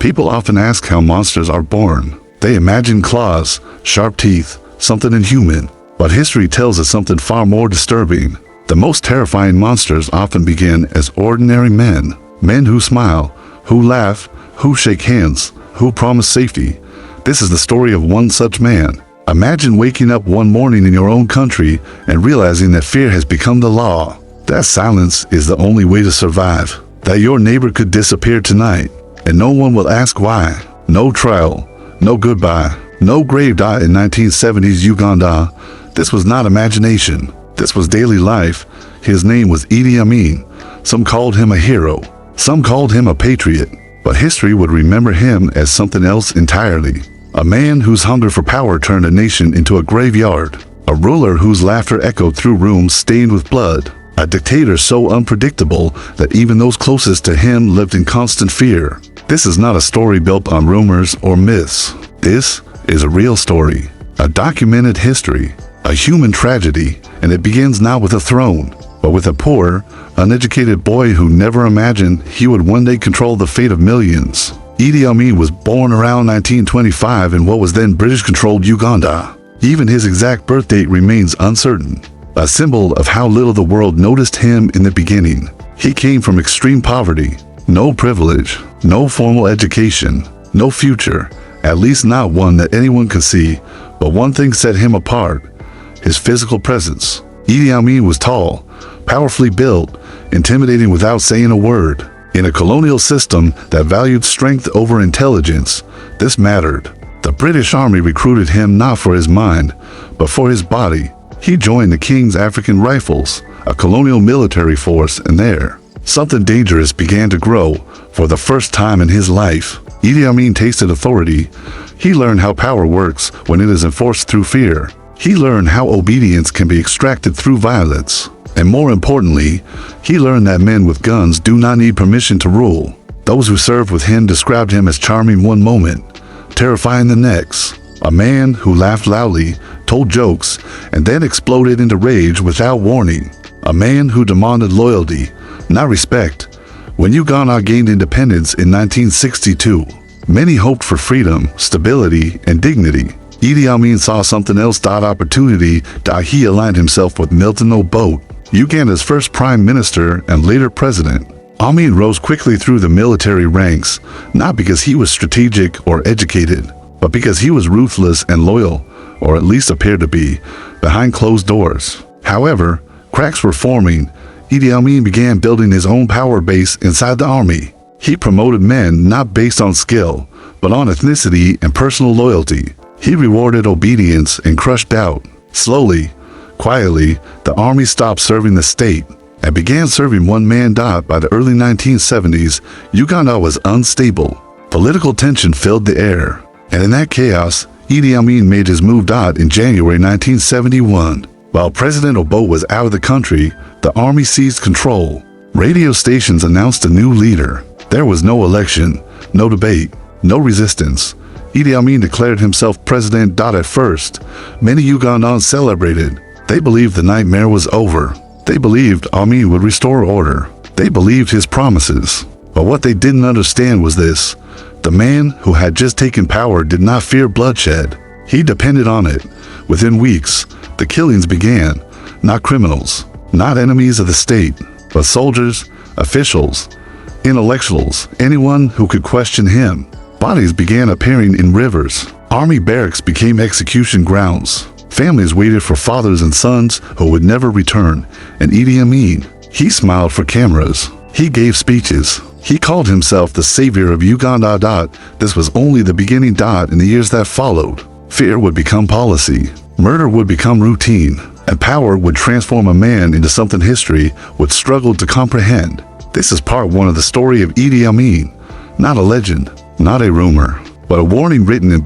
People often ask how monsters are born. They imagine claws, sharp teeth, something inhuman. But history tells us something far more disturbing. The most terrifying monsters often begin as ordinary men. Men who smile, who laugh, who shake hands, who promise safety. This is the story of one such man. Imagine waking up one morning in your own country and realizing that fear has become the law. That silence is the only way to survive. That your neighbor could disappear tonight, and no one will ask why. No trial, no goodbye, no grave dive in 1970s Uganda. This was not imagination. This was daily life. His name was Idi Amin. Some called him a hero. Some called him a patriot. But history would remember him as something else entirely. A man whose hunger for power turned a nation into a graveyard. A ruler whose laughter echoed through rooms stained with blood. A dictator so unpredictable that even those closest to him lived in constant fear. This is not a story built on rumors or myths. This is a real story. A documented history. A human tragedy. And it begins not with a throne, but with a poor, uneducated boy who never imagined he would one day control the fate of millions. Idi Amin was born around 1925 in what was then British-controlled Uganda. Even his exact birth date remains uncertain, a symbol of how little the world noticed him in the beginning. He came from extreme poverty, no privilege, no formal education, no future, at least not one that anyone could see, but one thing set him apart: his physical presence. Idi Amin was tall, powerfully built, intimidating without saying a word. In a colonial system that valued strength over intelligence, this mattered. The British Army recruited him not for his mind, but for his body. He joined the King's African Rifles, a colonial military force, and there, something dangerous began to grow for the first time in his life. Idi Amin tasted authority. He learned how power works when it is enforced through fear. He learned how obedience can be extracted through violence. And more importantly, he learned that men with guns do not need permission to rule. Those who served with him described him as charming one moment, terrifying the next. A man who laughed loudly, told jokes, and then exploded into rage without warning. A man who demanded loyalty, not respect. When Uganda gained independence in 1962, many hoped for freedom, stability, and dignity. Idi Amin saw something else. Opportunity. He aligned himself with Milton Obote, Uganda's first prime minister and later president. Amin rose quickly through the military ranks, not because he was strategic or educated, but because he was ruthless and loyal, or at least appeared to be, behind closed doors. However, cracks were forming. Idi Amin began building his own power base inside the army. He promoted men not based on skill, but on ethnicity and personal loyalty. He rewarded obedience and crushed doubt. Slowly, quietly, the army stopped serving the state and began serving one man. By the early 1970s, Uganda was unstable. Political tension filled the air. And in that chaos, Idi Amin made his move. In January 1971, while President Obote was out of the country, the army seized control. Radio stations announced a new leader. There was no election, no debate, no resistance. Idi Amin declared himself president. At first, many Ugandans celebrated. They believed the nightmare was over. They believed Amin would restore order. They believed his promises. But what they didn't understand was this: the man who had just taken power did not fear bloodshed. He depended on it. Within weeks, the killings began. Not criminals, not enemies of the state, but soldiers, officials, intellectuals, anyone who could question him. Bodies began appearing in rivers. Army barracks became execution grounds. Families waited for fathers and sons who would never return. And Idi Amin, he smiled for cameras. He gave speeches. He called himself the savior of Uganda. This was only the beginning. In the years that followed, fear would become policy. Murder would become routine. And power would transform a man into something history would struggle to comprehend. This is part one of the story of Idi Amin. Not a legend, not a rumor, but a warning written in